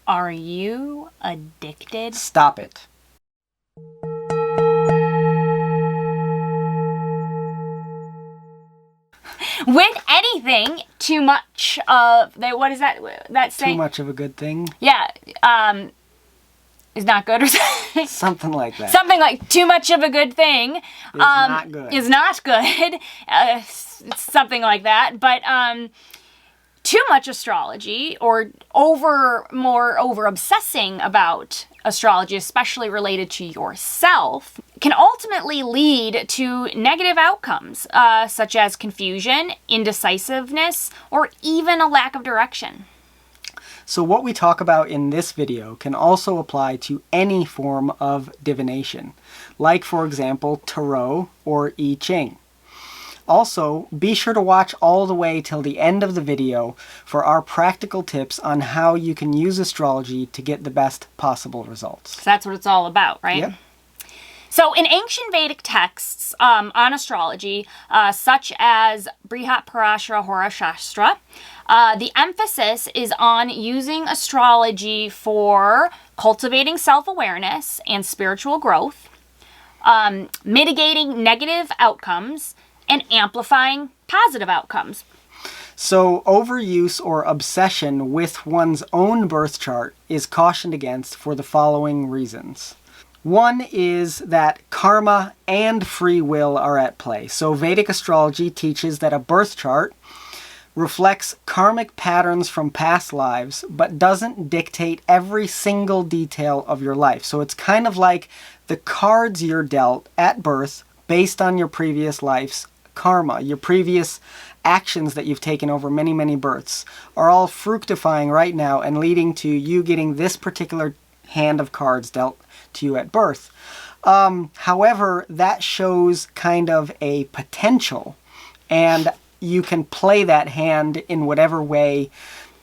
Are you addicted? Stop it. With anything, too much of what is that saying? Too much of a good thing? Yeah, is not good or something. Something like that. Something like too much of a good thing not good. Is not good. Something like that. But too much astrology or over obsessing about astrology, especially related to yourself, can ultimately lead to negative outcomes, such as confusion, indecisiveness, or even a lack of direction. So what we talk about in this video can also apply to any form of divination, like, for example, tarot or I Ching. Also, be sure to watch all the way till the end of the video for our practical tips on how you can use astrology to get the best possible results. That's what it's all about, right? Yep. So in ancient Vedic texts on astrology, such as Brihat-Parashara Shastra, the emphasis is on using astrology for cultivating self-awareness and spiritual growth, mitigating negative outcomes, and amplifying positive outcomes. So overuse or obsession with one's own birth chart is cautioned against for the following reasons. One is that karma and free will are at play. So Vedic astrology teaches that a birth chart reflects karmic patterns from past lives, but doesn't dictate every single detail of your life. So it's kind of like the cards you're dealt at birth based on your previous life's karma, your previous actions that you've taken over many, many births are all fructifying right now and leading to you getting this particular hand of cards dealt to you at birth. However, that shows kind of a potential, and you can play that hand in whatever way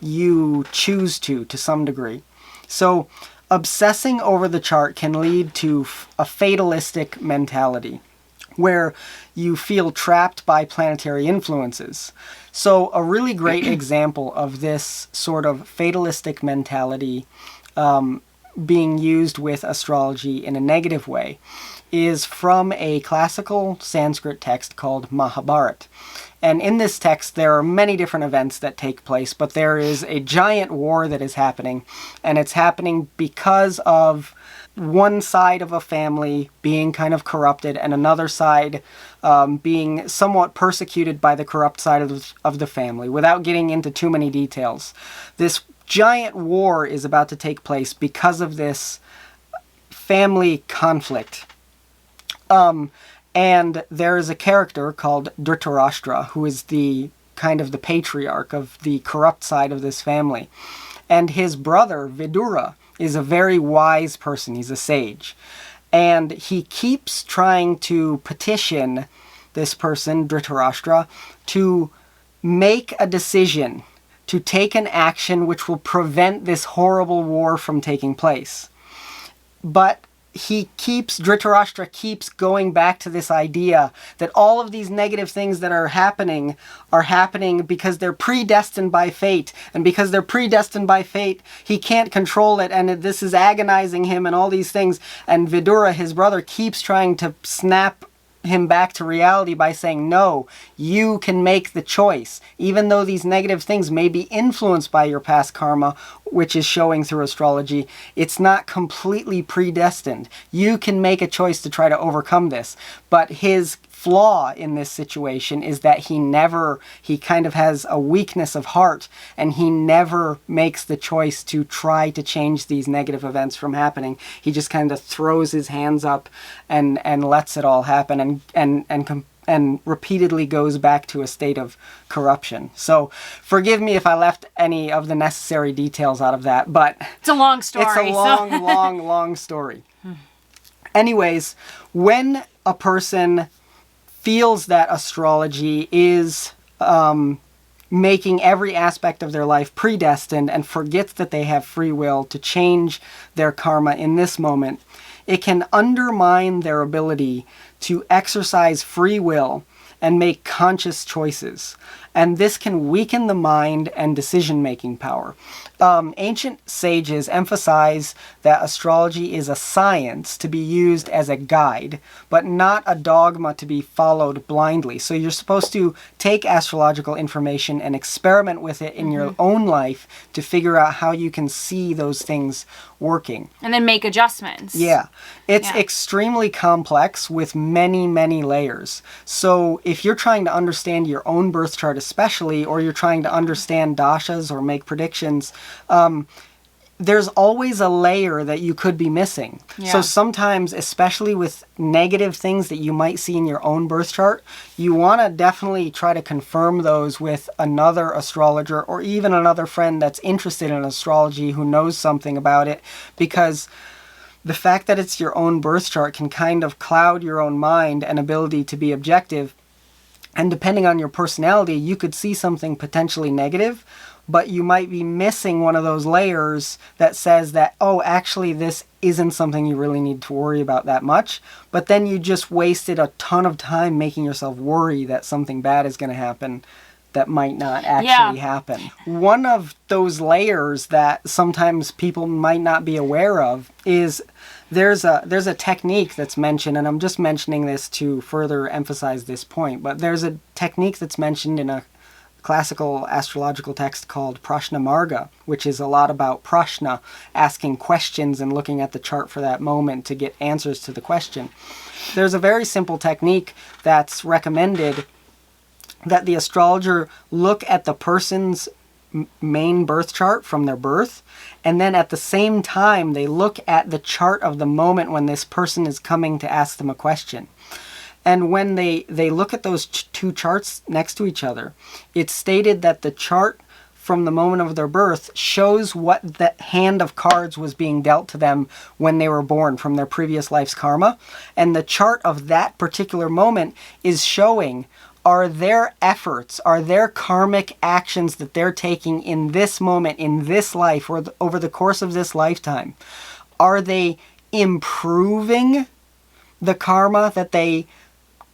you choose to some degree. So obsessing over the chart can lead to a fatalistic mentality, where you feel trapped by planetary influences. So a really great example of this sort of fatalistic mentality being used with astrology in a negative way is from a classical Sanskrit text called Mahabharata. And in this text, there are many different events that take place, but there is a giant war that is happening, and it's happening because of one side of a family being kind of corrupted and another side being somewhat persecuted by the corrupt side of the family. Without getting into too many details, this giant war is about to take place because of this family conflict. And there is a character called Dhritarashtra, who is the kind of the patriarch of the corrupt side of this family. And his brother, Vidura, is a very wise person. He's a sage. And he keeps trying to petition this person, Dhritarashtra, to make a decision, to take an action which will prevent this horrible war from taking place. But Dhritarashtra keeps going back to this idea that all of these negative things that are happening because they're predestined by fate. And because they're predestined by fate, he can't control it, and this is agonizing him and all these things. And Vidura, his brother, keeps trying to snap him back to reality by saying, no, you can make the choice. Even though these negative things may be influenced by your past karma, which is showing through astrology, it's not completely predestined. You can make a choice to try to overcome this. But his flaw in this situation is that he kind of has a weakness of heart, and he never makes the choice to try to change these negative events from happening. He just kind of throws his hands up and lets it all happen and repeatedly goes back to a state of corruption. So forgive me if I left any of the necessary details out of that, but it's a long story. It's a long story. Anyways, when a person feels that astrology is making every aspect of their life predestined and forgets that they have free will to change their karma in this moment, it can undermine their ability to exercise free will and make conscious choices. and this can weaken the mind and decision-making power. Ancient sages emphasize that astrology is a science to be used as a guide, but not a dogma to be followed blindly. So you're supposed to take astrological information and experiment with it in your own life to figure out how you can see those things working. And then make adjustments. Yeah. It's extremely complex with many, many layers. So if you're trying to understand your own birth chart especially, or you're trying to understand dashas or make predictions, there's always a layer that you could be missing. Yeah. So sometimes, especially with negative things that you might see in your own birth chart, you want to definitely try to confirm those with another astrologer or even another friend that's interested in astrology who knows something about it, because the fact that it's your own birth chart can kind of cloud your own mind and ability to be objective. And depending on your personality, you could see something potentially negative, but you might be missing one of those layers that says that, oh, actually this isn't something you really need to worry about that much. But then you just wasted a ton of time making yourself worry that something bad is going to happen that might not actually happen. One of those layers that sometimes people might not be aware of is there's a technique that's mentioned, and I'm just mentioning this to further emphasize this point, but there's a technique that's mentioned in a classical astrological text called Prashna Marga, which is a lot about prashna, asking questions and looking at the chart for that moment to get answers to the question. There's a very simple technique that's recommended that the astrologer look at the person's main birth chart from their birth, and then at the same time they look at the chart of the moment when this person is coming to ask them a question. And when they look at those two charts next to each other, it's stated that the chart from the moment of their birth shows what the hand of cards was being dealt to them when they were born from their previous life's karma. And the chart of that particular moment is showing, are their efforts, are their karmic actions that they're taking in this moment, in this life, or over the course of this lifetime, are they improving the karma that they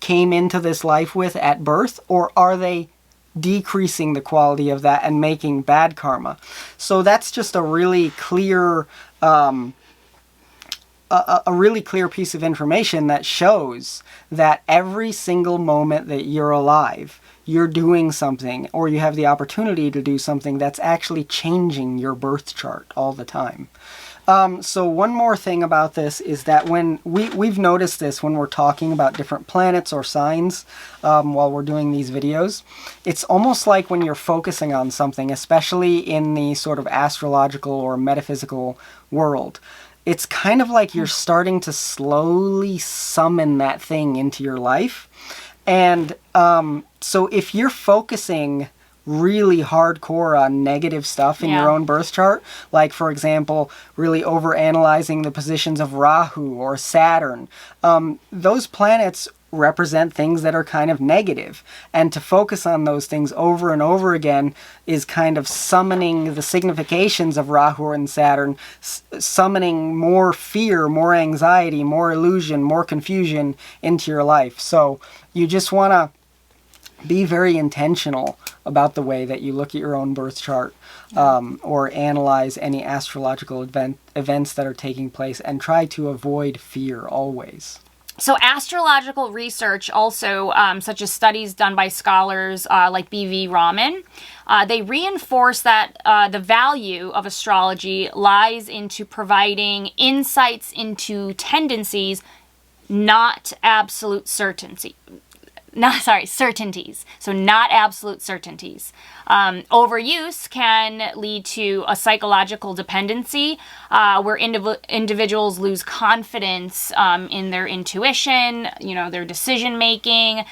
came into this life with at birth, or are they decreasing the quality of that and making bad karma? So that's just a really clear a really clear piece of information that shows that every single moment that you're alive, you're doing something, or you have the opportunity to do something that's actually changing your birth chart all the time. So one more thing about this is that when we've noticed this when we're talking about different planets or signs while we're doing these videos, it's almost like when you're focusing on something, especially in the sort of astrological or metaphysical world, it's kind of like you're starting to slowly summon that thing into your life. And so if you're focusing really hardcore on negative stuff in your own birth chart, like for example, really overanalyzing the positions of Rahu or Saturn, those planets represent things that are kind of negative. And to focus on those things over and over again is kind of summoning the significations of Rahu and Saturn, summoning more fear, more anxiety, more illusion, more confusion into your life. So you just want to be very intentional about the way that you look at your own birth chart or analyze any astrological events that are taking place, and try to avoid fear always. So astrological research also, such as studies done by scholars like B.V. Raman, they reinforce that the value of astrology lies into providing insights into tendencies, not absolute certainty. Certainties. So not absolute certainties. Overuse can lead to a psychological dependency where individuals lose confidence in their intuition, their decision making,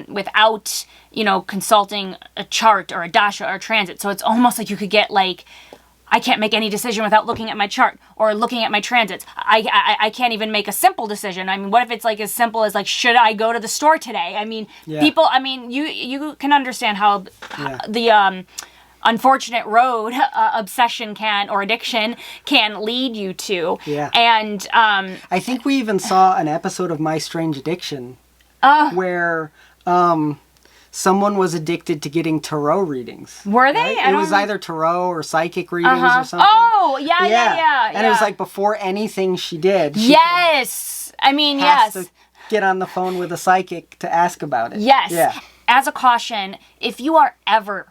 without, consulting a chart or a dasha or a transit. So it's almost like you could get like, I can't make any decision without looking at my chart or looking at my transits. I can't even make a simple decision. I mean, what if it's like as simple as like, should I go to the store today? I mean, people, you can understand how the unfortunate road obsession or addiction can lead you to. Yeah. And I think we even saw an episode of My Strange Addiction where someone was addicted to getting tarot readings. Were they? Right? It was either tarot or psychic readings or something. Oh, yeah. And it was like before anything she did. Yes. I mean, has yes. to get on the phone with a psychic to ask about it. Yes. Yeah. As a caution, if you are ever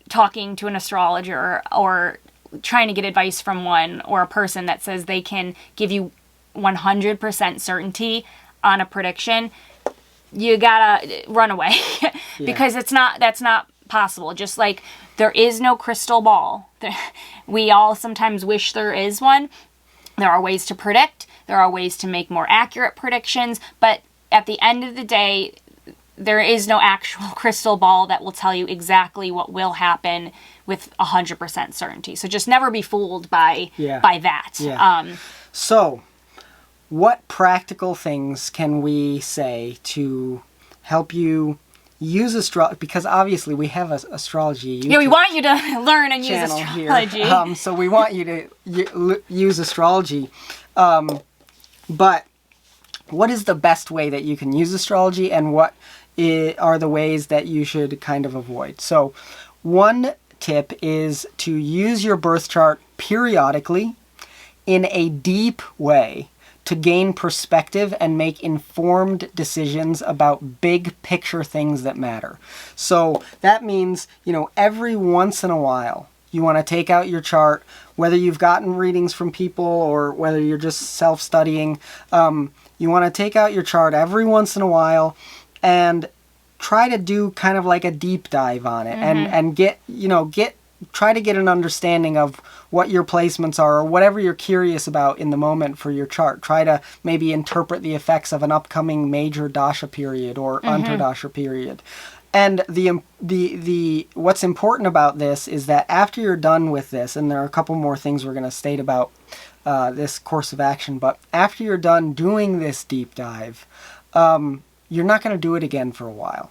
talking to an astrologer or trying to get advice from one or a person that says they can give you 100% certainty on a prediction, you gotta run away because that's not possible. Just like there is no crystal ball. We all sometimes wish there is one. There are ways to predict. There are ways to make more accurate predictions. But at the end of the day, there is no actual crystal ball that will tell you exactly what will happen with 100% certainty. So just never be fooled by that. Yeah. So, what practical things can we say to help you use astrology? Because obviously we have astrology. Yeah, we want you to learn and use astrology. Here. So we want you to use astrology. But what is the best way that you can use astrology, and what are the ways that you should kind of avoid? So one tip is to use your birth chart periodically in a deep way to gain perspective and make informed decisions about big picture things that matter. So that means, every once in a while, you want to take out your chart, whether you've gotten readings from people or whether you're just self-studying. You want to take out your chart every once in a while and try to do kind of like a deep dive on it, and try to get an understanding of what your placements are or whatever you're curious about in the moment for your chart. Try to maybe interpret the effects of an upcoming major dasha period or antardasha period. And the what's important about this is that after you're done with this, and there are a couple more things we're going to state about this course of action, but after you're done doing this deep dive, you're not going to do it again for a while.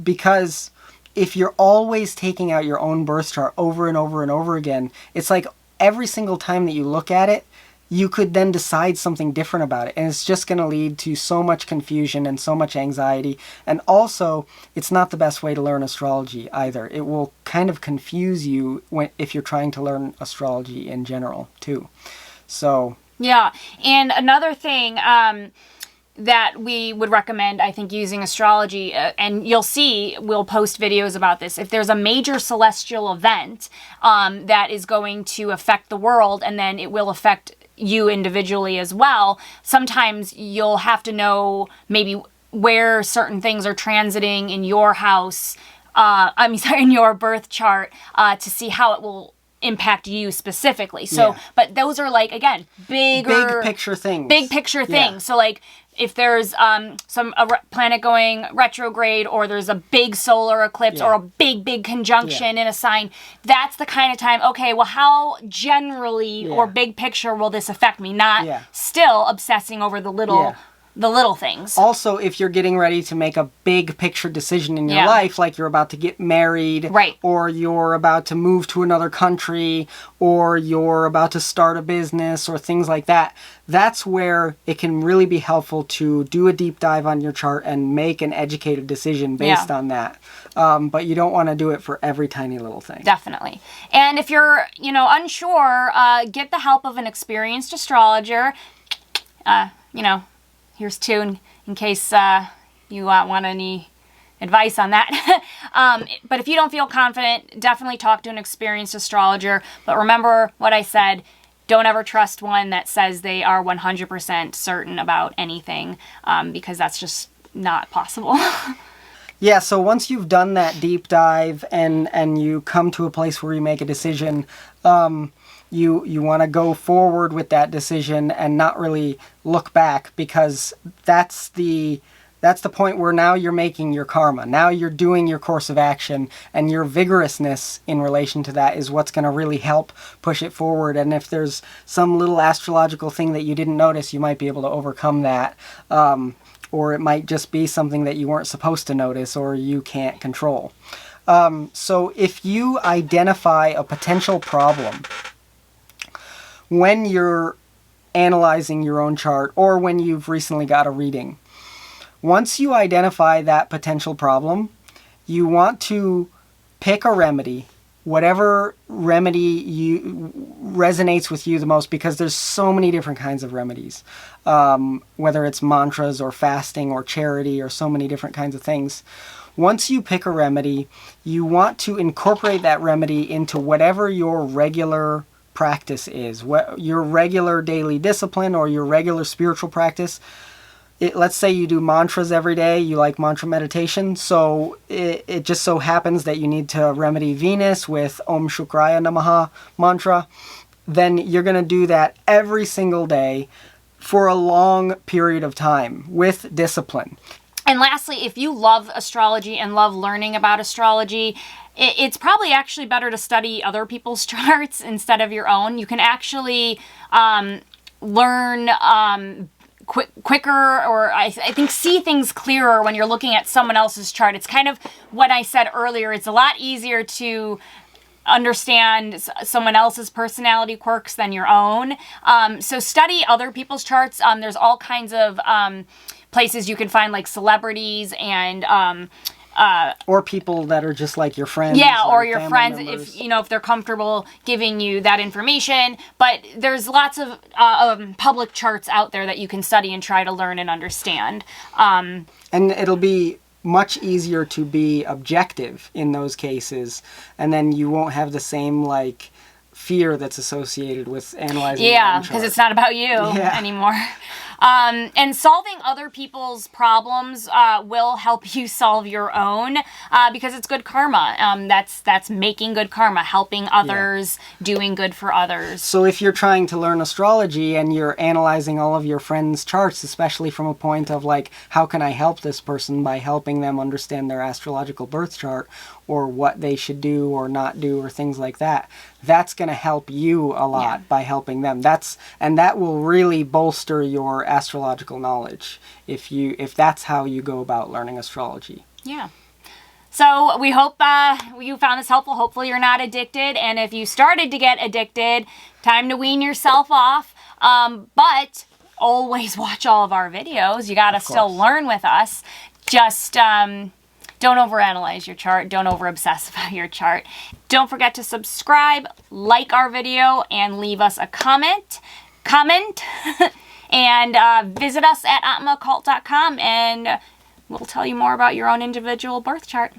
Because if you're always taking out your own birth chart over and over and over again, it's like every single time that you look at it, you could then decide something different about it. And it's just going to lead to so much confusion and so much anxiety. And also, it's not the best way to learn astrology either. It will kind of confuse you if you're trying to learn astrology in general, too. So... Yeah. And another thing... that we would recommend, I think, using astrology, and you'll see, we'll post videos about this. If there's a major celestial event that is going to affect the world, and then it will affect you individually as well, sometimes you'll have to know maybe where certain things are transiting in your house, in your birth chart, to see how it will impact you specifically. So, but those are like, again, big picture things. Big picture things. So like, if there's a planet going retrograde, or there's a big solar eclipse, or a big conjunction in a sign, that's the kind of time, okay, well, how generally or big picture will this affect me? Not still obsessing over the little things. Also, if you're getting ready to make a big picture decision in your life, like you're about to get married, or you're about to move to another country, or you're about to start a business, or things like that, that's where it can really be helpful to do a deep dive on your chart and make an educated decision based on that. But you don't want to do it for every tiny little thing. Definitely. And if you're, unsure, get the help of an experienced astrologer. Here's two in case you want any advice on that. But if you don't feel confident, definitely talk to an experienced astrologer. But remember what I said, don't ever trust one that says they are 100% certain about anything, because that's just not possible. Yeah, so once you've done that deep dive and you come to a place where you make a decision, you want to go forward with that decision and not really look back, because that's the point where now you're making your karma. Now you're doing your course of action, and your vigorousness in relation to that is what's going to really help push it forward. And if there's some little astrological thing that you didn't notice, you might be able to overcome that. Or it might just be something that you weren't supposed to notice or you can't control. So if you identify a potential problem when you're analyzing your own chart, or when you've recently got a reading, Once you identify that potential problem, you want to pick a remedy, whatever remedy resonates with you the most, because there's so many different kinds of remedies, whether it's mantras or fasting or charity or so many different kinds of things. Once you pick a remedy, you want to incorporate that remedy into whatever your regular practice is, your regular daily discipline or your regular spiritual practice. Let's say you do mantras every day, you like mantra meditation, so it just so happens that you need to remedy Venus with Om Shukraya Namaha mantra. Then you're going to do that every single day for a long period of time with discipline. And lastly, if you love astrology and love learning about astrology, it's probably actually better to study other people's charts instead of your own. You can actually learn quicker, or I think see things clearer when you're looking at someone else's chart. It's kind of what I said earlier. It's a lot easier to understand someone else's personality quirks than your own. So study other people's charts. There's all kinds of places you can find, like celebrities and or people that are just like your friends. Yeah, or your friends, members. if they're comfortable giving you that information. But there's lots of public charts out there that you can study and try to learn and understand. And it'll be much easier to be objective in those cases, and then you won't have the same fear that's associated with analyzing. Yeah, because it's not about you anymore. And solving other people's problems will help you solve your own, because it's good karma. That's making good karma, helping others, doing good for others. So if you're trying to learn astrology and you're analyzing all of your friends' charts, especially from a point of how can I help this person by helping them understand their astrological birth chart, or what they should do or not do, or things like that, that's going to help you a lot by helping them. And that will really bolster your astrological knowledge if that's how you go about learning astrology. Yeah. So we hope you found this helpful. Hopefully you're not addicted. And if you started to get addicted, time to wean yourself off. But always watch all of our videos. You got to still learn with us. Just don't overanalyze your chart. Don't over-obsess about your chart. Don't forget to subscribe, like our video, and leave us a comment. And visit us at atmaoccult.com, and we'll tell you more about your own individual birth chart.